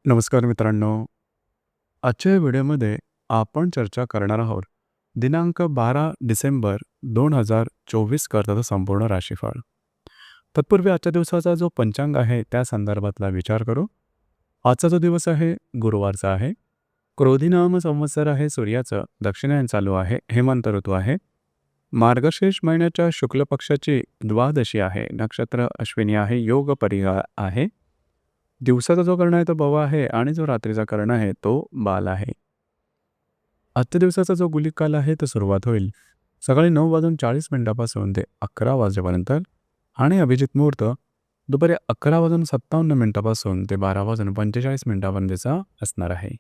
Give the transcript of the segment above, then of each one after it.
नमस्कार मित्रांनो. आजच्या या व्हिडिओमध्ये आपण चर्चा करणार आहोत दिनांक 12 डिसेंबर 2024 करताचं संपूर्ण राशीफळ. तत्पूर्वी आजच्या दिवसाचा जो पंचांग आहे त्या संदर्भातला विचार करू. आजचा जो दिवस आहे गुरुवारचा आहे. क्रोधी नाम संवत्सर आहे सूर्याचं, दक्षिणायन चालू आहे, हेमंत ऋतू आहे. मार्गशीर्ष महिन्याच्या शुक्ल पक्षाची द्वादशी आहे, नक्षत्र अश्विनी आहे, योग परिहार आहे. दिवसाचा जो कर्ण आहे तो बवा आहे आणि जो रात्रीचा कर्ण आहे तो बाल आहे. आजच्या दिवसाचा जो गुलिक काल आहे तो सुरुवात होईल सकाळी 9:40 ते 11 वाजेपर्यंत आणि अभिजित मुहूर्त दुपारी 11:57 ते 12:45 असणार आहे.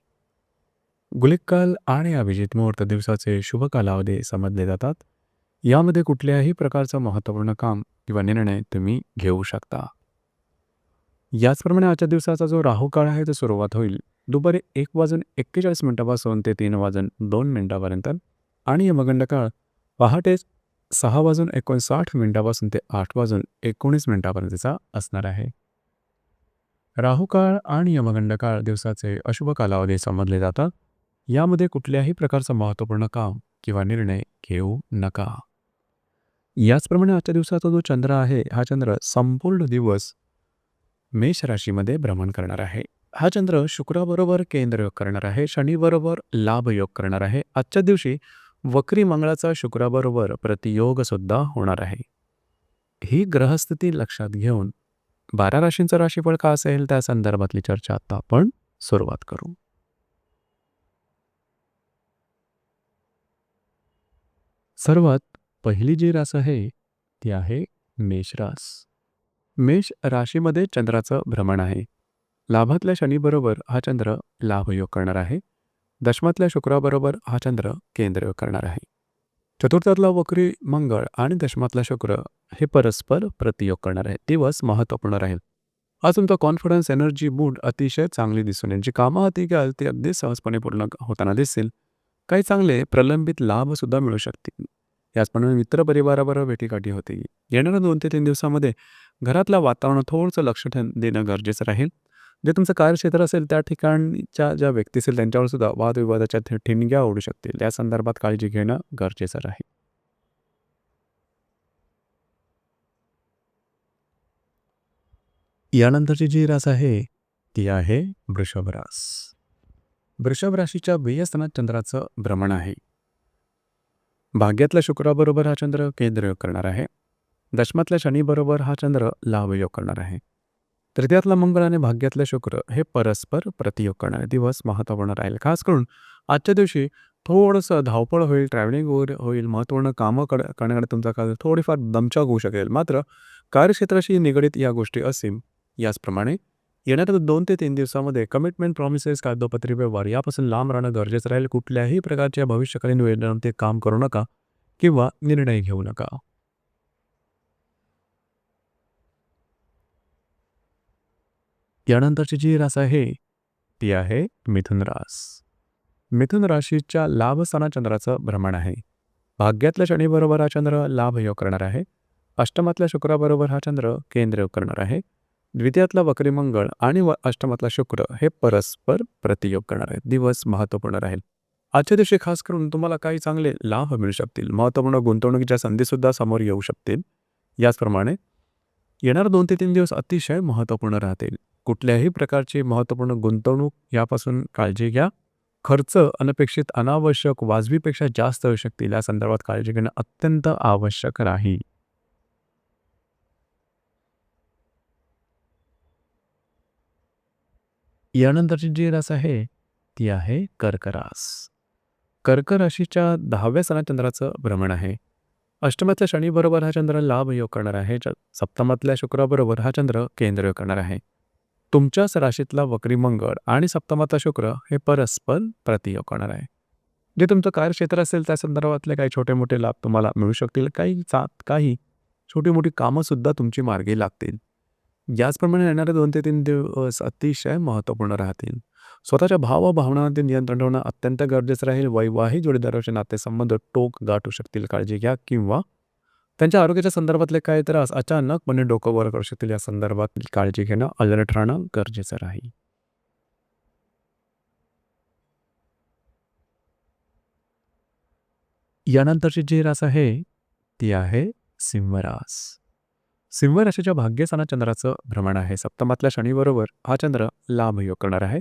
गुलिक काल आणि अभिजित मुहूर्त दिवसाचे शुभ कालावधी समजले जातात. यामध्ये कुठल्याही प्रकारचं महत्त्वपूर्ण काम किंवा निर्णय तुम्ही घेऊ शकता. याचप्रमाणे आजच्या दिवसाचा जो राहू काळ आहे तो सुरुवात होईल दुपारी 1:41 ते 3:02 आणि यमगंड काळ पहाटे 6:59 ते 8:19 असणार आहे. राहू काळ आणि यमगंड काळ दिवसाचे अशुभ कालावधी समजले जातात. यामध्ये कुठल्याही प्रकारचं महत्त्वपूर्ण काम किंवा निर्णय घेऊ नका. याचप्रमाणे आजच्या दिवसाचा जो चंद्र आहे हा चंद्र संपूर्ण दिवस मेष राशीमध्ये भ्रमण करणार आहे. हा चंद्र शुक्राबरोबर केंद्र योग करणार आहे, शनीबरोबर लाभ योग करणार आहे. आजच्या दिवशी वक्री मंगळाचा शुक्राबरोबर प्रतियोग सुद्धा होणार आहे. ही ग्रहस्थिती लक्षात घेऊन 12 राशींचं राशीफळ का असेल त्या संदर्भातली चर्चा आता आपण सुरुवात करू. सर्वात पहिली जी रास आहे ती आहे मेष रास. मेष राशीमध्ये चंद्राचं भ्रमण आहे. लाभातल्या शनीबरोबर हा चंद्र लाभयोग करणार आहे. दशमातल्या शुक्राबरोबर हा चंद्र केंद्रयोग करणार आहे. चतुर्थातला वक्री मंगळ आणि दशमातला शुक्र हे परस्पर प्रतियोग करणार आहे. दिवस महत्त्वपूर्ण राहील. आज तुमचा कॉन्फिडन्स, एनर्जी, मूड अतिशय चांगली दिसून येईल. जी कामं हाती घ्याल ती अगदी सहजपणे पूर्ण होताना दिसतील. काही चांगले प्रलंबित लाभ सुद्धा मिळू शकतील. याचप्रमाणे मित्रपरिवाराबरोबर भेटीगाठी होते. येणाऱ्या 2 ते 3 दिवसामध्ये घरातल्या वातावरणात थोडंसं लक्ष देणं गरजेचं राहील. जे तुमचं कार्यक्षेत्र असेल त्या ठिकाणच्या ज्या व्यक्ती असेल त्यांच्यावर सुद्धा वादविवादाच्या ठिणग्या उडू शकतील. या संदर्भात काळजी घेणं गरजेचं राहील. यानंतरची जी रास आहे ती आहे वृषभ रास. वृषभ राशीच्या व्ययस्थानात चंद्राचं भ्रमण आहे. भाग्यातल्या शुक्राबरोबर हा चंद्र केंद्रयोग करणार आहे. दशमातल्या शनीबरोबर हा चंद्र लाभयोग करणार आहे. तृतीयातला मंगळ आणि भाग्यातले शुक्र हे परस्पर प्रतियोग करणारे. दिवस महत्त्वपूर्ण राहील. खास करून आजच्या दिवशी थोडंसं धावपळ होईल, ट्रॅव्हलिंग होईल, महत्त्वपूर्ण कामं करण्याकडे तुमचा काळ थोडीफार दमछाक होऊ शकेल. मात्र कार्यक्षेत्राशी निगडीत या गोष्टी असतील. याचप्रमाणे येणाऱ्या 2 ते 3 दिवसामध्ये कमिटमेंट, प्रॉमिसेस, कागदोपत्री व्यवहार यापासून लांब राहणं गरजेचं राहील. कुठल्याही प्रकारच्या भविष्यकालीन योजनांमध्ये काम करू नका किंवा निर्णय घेऊ नका. यानंतरची जी रास आहे ती आहे मिथुन रास. मिथुन राशीच्या लाभस्थानात चंद्राचं भ्रमण आहे. भाग्यातल्या शनीबरोबर हा चंद्र लाभयोग करणार आहे. अष्टमातल्या शुक्राबरोबर हा चंद्र केंद्रयोग करणार आहे. द्वितीयातला वक्री मंगळ आणि अष्टमातला शुक्र हे परस्पर प्रतियोग करणार आहेत. दिवस महत्त्वपूर्ण राहील. आजच्या दिवशी खास करून तुम्हाला काही चांगले लाभ मिळू शकतील. महत्त्वपूर्ण गुंतवणुकीच्या संधीसुद्धा समोर येऊ शकतील. याचप्रमाणे येणारे 2 ते 3 दिवस अतिशय महत्त्वपूर्ण राहतील. कुठल्याही प्रकारची महत्त्वपूर्ण गुंतवणूक यापासून काळजी घ्या. खर्च अनपेक्षित, अनावश्यक, वाजवीपेक्षा जास्त होऊ शकतील. या संदर्भात काळजी घेणं अत्यंत आवश्यक राहील. यानंतरची जी रास आहे ती आहे कर्क रास. कर्क राशीच्या 10व्या स्थानात चंद्राचं भ्रमण आहे. अष्टमातल्या शनीबरोबर हा चंद्र लाभयोग करणार आहे. सप्तमातल्या शुक्राबरोबर हा चंद्र केंद्रयोग करणार आहे. तुमच्याच राशीतला वक्री मंगळ आणि सप्तमातला शुक्र हे परस्पर प्रतियोग करणार आहे. जे तुमचं कार्यक्षेत्र असेल त्या संदर्भातले काही छोटे मोठे लाभ तुम्हाला मिळू शकतील. काही छोटी मोठी कामं सुद्धा तुमची मार्गी लागतील. याचप्रमाणे येणारे 2 ते 3 दिवस अतिशय महत्त्वपूर्ण राहतील. स्वतःच्या भावभावनांवरती नियंत्रण ठेवणं अत्यंत गरजेचं राहील. वैवाहिक जोडीदाराचे नातेसंबंध टोक गाठू शकतील. काळजी घ्या. किंवा त्यांच्या आरोग्याच्या संदर्भातले काही त्रास अचानकपणे डोकं वर करू शकतील. या संदर्भात काळजी घेणं, अलर्ट राहणं गरजेचं राहील. यानंतरची जी रास आहे ती आहे सिंह रास. सिंह राशीच्या भाग्यस्थानात चंद्राचं भ्रमण आहे. सप्तमातल्या शनीबरोबर हा चंद्र लाभयोग करणार आहे.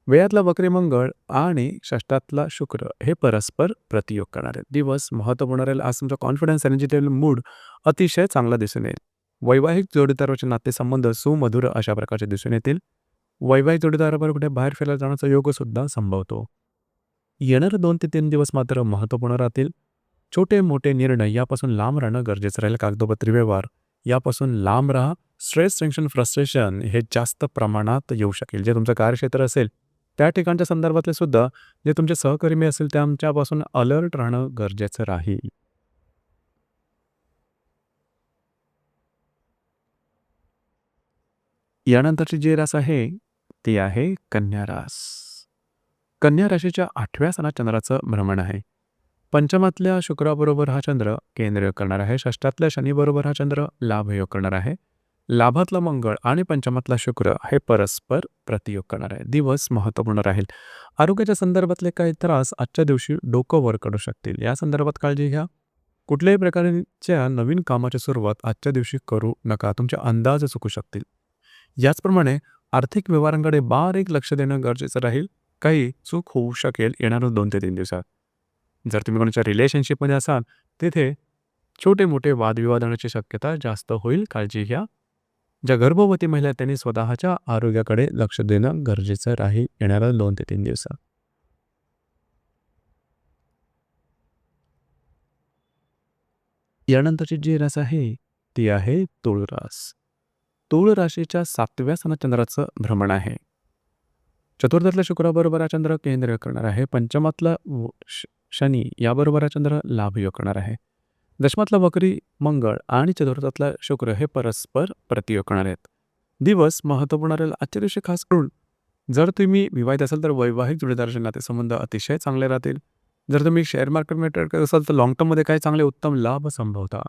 वेळातला वक्री मंगळ आणि षष्ठातला शुक्र हे परस्पर प्रतियोग करणार आहेत. दिवस महत्त्वपूर्ण राहील. आज तुमचा कॉन्फिडन्स, एनर्जी लेव्हल, मूड अतिशय चांगला दिसून येईल. वैवाहिक जोडीदाराचे नातेसंबंध सुमधुर अशा प्रकारचे दिसून येतील. वैवाहिक जोडीदाराबरोबर कुठे बाहेर फिरायला जाण्याचा योग सुद्धा संभवतो. येणारे 2 ते 3 दिवस मात्र महत्त्वपूर्ण राहतील. छोटे-मोठे निर्णय यापासून लांब राहणं गरजेचं राहील. कागदोपत्री व्यवहार यापासून लांब राहा. स्ट्रेस, टेन्शन, फ्रस्ट्रेशन हे जास्त प्रमाणात येऊ शकेल. जे तुमचं कार्यक्षेत्र असेल, त्या ठिकाणच्या संदर्भातले सुद्धा जे तुमचे सहकर्मी असतील त्यांच्यापासून अलर्ट राहणं गरजेचं राहील. यानंतरची जी रास आहे, ती आहे कन्या रास. कन्या राशीच्या 8व्या स्थानात चंद्राचं भ्रमण आहे. पंचमातल्या शुक्राबरोबर हा चंद्र केंद्रयोग करणार आहे. षष्ठातल्या शनीबरोबर हा चंद्र लाभयोग करणार आहे. लाभातला मंगळ आणि पंचमातला शुक्र हे परस्पर प्रतियोग करणार आहे. दिवस महत्त्वपूर्ण राहील. आरोग्याच्या संदर्भातले काही त्रास आजच्या दिवशी डोकं वर काढू शकतील. या संदर्भात काळजी घ्या. कुठल्याही प्रकारच्या नवीन कामाची सुरुवात आजच्या दिवशी करू नका. तुमचे अंदाज चुकू शकतील. याचप्रमाणे आर्थिक व्यवहारांकडे बारीक लक्ष देणं गरजेचं राहील. काही चूक होऊ शकेल येणाऱ्या 2 ते 3 दिवसात. जर तुम्ही कोणाच्या रिलेशनशिपमध्ये असाल, तिथे छोटे-मोठे वादविवाद होण्याची शक्यता जास्त होईल. काळजी घ्या. ज्या गर्भवती महिला आहेत त्यांनी स्वतःच्या आरोग्याकडे लक्ष देणं गरजेचं राहील येणाऱ्या 2 ते 3 दिवसात. यानंतरची जी रास आहे, ती आहे तुळ रास. तुळ राशीच्या 7व्या स्थानात चंद्राचं भ्रमण आहे. चतुर्थातल्या शुक्राबरोबर हा चंद्र केंद्र करणार आहे. पंचमातला शनी याबरोबर हा चंद्र लाभयोग करणार आहे. दशमातला वक्री मंगळ आणि चतुर्थातला शुक्र हे परस्पर प्रतियोग करणार आहेत. दिवस महत्त्वपूर्ण राहील. आजच्या दिवशी खास करून जर तुम्ही विवाहित असाल तर वैवाहिक जोडीदाराचे नातेसंबंध अतिशय चांगले राहतील. जर तुम्ही शेअर मार्केटमध्ये ट्रेड करत असाल तर लाँग टर्ममध्ये काही चांगले उत्तम लाभ संभवता.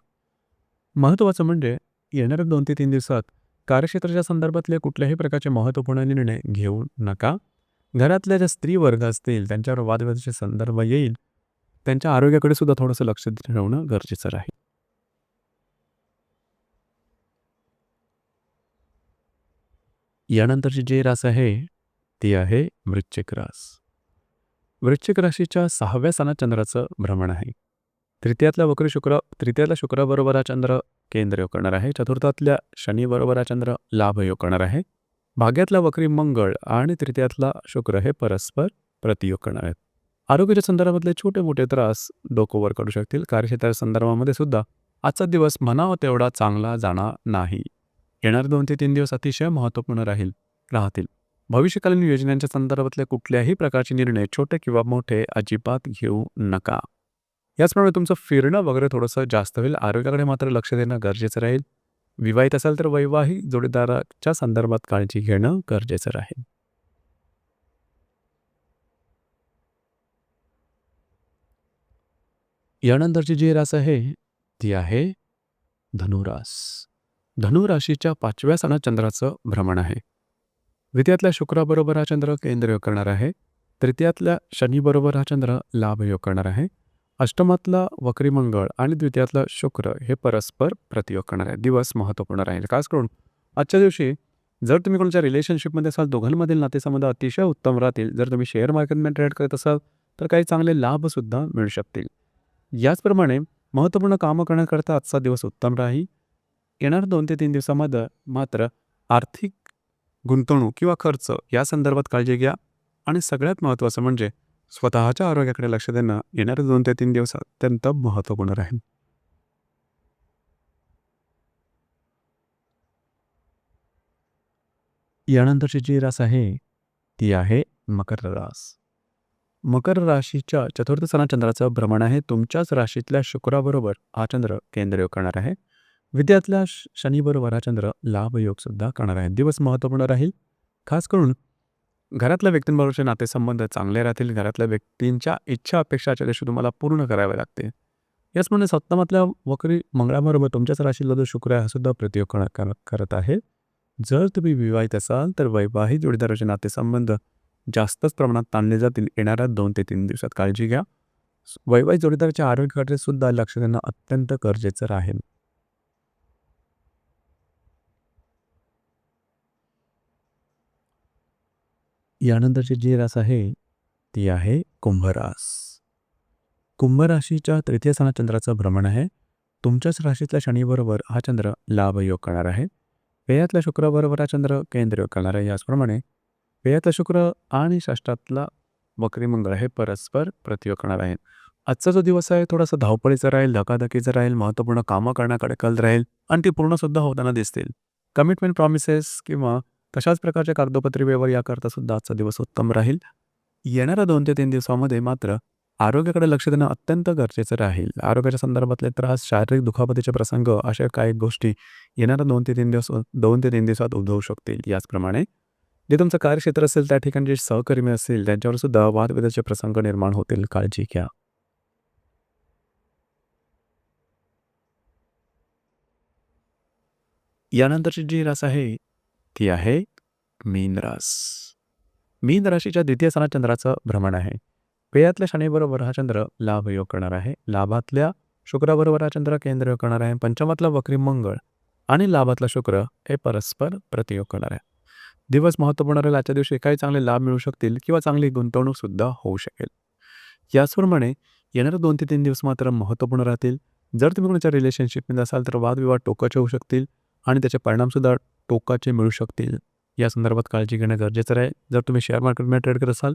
महत्त्वाचं म्हणजे येणाऱ्या 2 ते 3 दिवसात कार्यक्षेत्राच्या संदर्भातले कुठल्याही प्रकारचे महत्त्वपूर्ण निर्णय घेऊ नका. घरातल्या ज्या स्त्री वर्ग असतील त्यांच्यावर वादविवादाचे संदर्भ येईल. त्यांच्या आरोग्याकडे सुद्धा थोडंसं लक्ष ठेवणं गरजेचं राहील. यानंतरची जी रास आहे ती आहे वृश्चिक रास. वृश्चिक राशीच्या 6व्या स्थानात चंद्राचं भ्रमण आहे. तृतीयातल्या शुक्राबरोबर हा चंद्र केंद्रयोग करणार आहे. चतुर्थातल्या शनीबरोबर हा चंद्र लाभयोग करणार आहे. भाग्यातला वक्री मंगळ आणि तृतीयातला शुक्र हे परस्पर प्रतियोग करणार आहेत. आरोग्याच्या संदर्भातले छोटे-मोठे त्रास डोकं वर काढू शकतील. कार्यक्षेत्राच्या संदर्भामध्ये सुद्धा आजचा दिवस म्हणावा तेवढा चांगला जाणार नाही. येणारे 2 ते 3 दिवस अतिशय महत्त्वपूर्ण राहतील. भविष्यकालीन योजनांच्या संदर्भातले कुठल्याही प्रकारचे निर्णय छोटे किंवा मोठे अजिबात घेऊ नका. याचप्रमाणे तुमचं फिरणं वगैरे थोडंसं जास्त होईल. आरोग्याकडे मात्र लक्ष देणं गरजेचं राहील. विवाहित असाल तर वैवाहिक जोडीदाराच्या संदर्भात काळजी घेणं गरजेचं राहील. यानंतरची जी रास आहे ती आहे धनुरास. धनुराशीच्या 5व्या स्थानात चंद्राचं भ्रमण आहे. द्वितीयातल्या शुक्राबरोबर हा चंद्र केंद्रयोग करणार आहे. तृतीयातल्या शनीबरोबर हा चंद्र लाभयोग करणार आहे. अष्टमातला वक्री मंगळ आणि द्वितीयातला शुक्र हे परस्पर प्रतियोग करणार आहे. दिवस महत्त्वपूर्ण राहील. खास करून आजच्या दिवशी जर तुम्ही कोणाच्या रिलेशनशिपमध्ये असाल दोघांमधील नातेसंबंध अतिशय उत्तम राहतील. जर तुम्ही शेअर मार्केटमध्ये ट्रेड करत असाल तर काही चांगले लाभसुद्धा मिळू शकतील. याचप्रमाणे महत्त्वपूर्ण कामं करण्याकरता आजचा दिवस उत्तम राहील. येणाऱ्या 2 ते 3 दिवसामध्ये मात्र आर्थिक गुंतवणूक किंवा खर्च या संदर्भात काळजी घ्या आणि सगळ्यात महत्त्वाचं म्हणजे स्वतःच्या आरोग्याकडे लक्ष देणं येणाऱ्या 2 ते 3 दिवस अत्यंत महत्त्वपूर्ण राहील. यानंतरची जी रास आहे ती आहे मकर रास. मकर राशीच्या 4थ्या स्थानात चंद्राचं भ्रमण आहे. तुमच्याच राशीतल्या शुक्राबरोबर हा चंद्र केंद्रयोग करणार आहे. विद्यातल्या शनीबरोबर हा चंद्र लाभयोग सुद्धा करणार आहे. दिवस महत्त्वपूर्ण राहील. खास करून घरातल्या व्यक्तींबरोबरचे नातेसंबंध चांगले राहतील. घरातल्या व्यक्तींच्या इच्छा अपेक्षाच्या दिवशी तुम्हाला पूर्ण करावे लागते. याचप्रमाणे सप्तमातल्या वक्री मंगळाबरोबर तुमच्याच राशीतला जो शुक्र आहे हा सुद्धा प्रतियोग करत आहे. जर तुम्ही विवाहित असाल तर वैवाहिक जोडीदाराचे नातेसंबंध जास्तच प्रमाणात ताणले जातील. येणाऱ्या 2 ते 3 दिवसात काळजी घ्या. वैवाहिक जोडीदाराच्या आरोग्याकडे सुद्धा लक्ष देणं अत्यंत गरजेचं राहील. यानंतरची जी रास आहे ती आहे कुंभ रास. कुंभ राशीच्या तृतीय स्थानात चंद्राचं भ्रमण आहे. तुमच्याच राशीतल्या शनीबरोबर हा चंद्र लाभयोग करणार आहे. व्ययातल्या शुक्राबरोबर हा चंद्र केंद्रयोग करणार आहे. याचप्रमाणे व्ययातला शुक्र आणि षष्ठातला वक्री मंगळ हे परस्पर प्रतियोग करणार आहेत. आजचा जो दिवस आहे थोडासा धावपळीचा राहील, धकाधकीचा राहील, महत्त्वपूर्ण कामं करण्याकडे कल राहील आणि ती पूर्णसुद्धा होताना दिसतील. कमिटमेंट प्रॉमिसेस किंवा तशाच प्रकारच्या कागदोपत्री व्यवहार याकरता सुद्धा आजचा दिवस उत्तम राहील. येणाऱ्या 2 ते 3 दिवसामध्ये मात्र आरोग्याकडे लक्ष देणं अत्यंत गरजेचं राहील. आरोग्याच्या संदर्भातले त्रास, शारीरिक दुखापतीचे प्रसंग अशा काही गोष्टी येणाऱ्या 2 ते 3 दिवसात उद्भवू शकतील. याचप्रमाणे जे तुमचं कार्यक्षेत्र असेल त्या ठिकाणी जे सहकर्मी असतील त्यांच्यावर सुद्धा वादविवादाचे प्रसंग निर्माण होतील. काळजी घ्या. यानंतरची जी रास आहे ती आहे मीन रास. मीन राशीच्या द्वितीय स्थानात चंद्राचं भ्रमण आहे. व्ययातल्या शनीबरोबर हा चंद्र लाभयोग करणार आहे. लाभातल्या शुक्राबरोबर हा चंद्र केंद्रयोग करणार आहे. पंचमातला वक्री मंगळ आणि लाभातला शुक्र हे परस्पर प्रतियोग करणार आहे. दिवस महत्त्वपूर्ण राहील. आजच्या दिवशी काही चांगले लाभ मिळू शकतील किंवा चांगली गुंतवणूक सुद्धा होऊ शकेल. याचप्रमाणे येणारे 2 ते 3 दिवस मात्र महत्त्वपूर्ण राहतील. जर तुम्ही कोणाच्या रिलेशनशिपमध्ये असाल तर वादविवाद टोकाचे होऊ शकतील आणि त्याचे परिणामसुद्धा टोकाचे मिळू शकतील. या संदर्भात काळजी घेणं गरजेचं आहे. जर तुम्ही शेअर मार्केटमध्ये ट्रेड करत असाल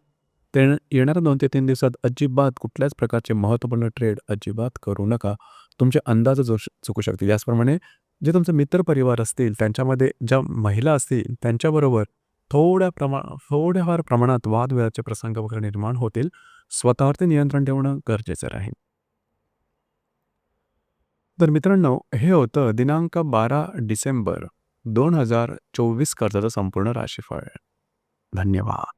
तर येणाऱ्या 2 ते 3 दिवसात अजिबात कुठल्याच प्रकारचे महत्त्वपूर्ण ट्रेड अजिबात करू नका. तुमचे अंदाज चुकू शकतील. याचप्रमाणे जे तुमचे मित्रपरिवार असतील त्यांच्यामध्ये ज्या महिला असतील त्यांच्याबरोबर थोड्याफार प्रमाणात वादविवादाचे प्रसंग वगैरे निर्माण होतील. स्वतःवरती नियंत्रण ठेवणं गरजेचं राहील. तर मित्रांनो, हे होतं दिनांक 12 डिसेंबर 2024 करताचं संपूर्ण राशीफळ. धन्यवाद.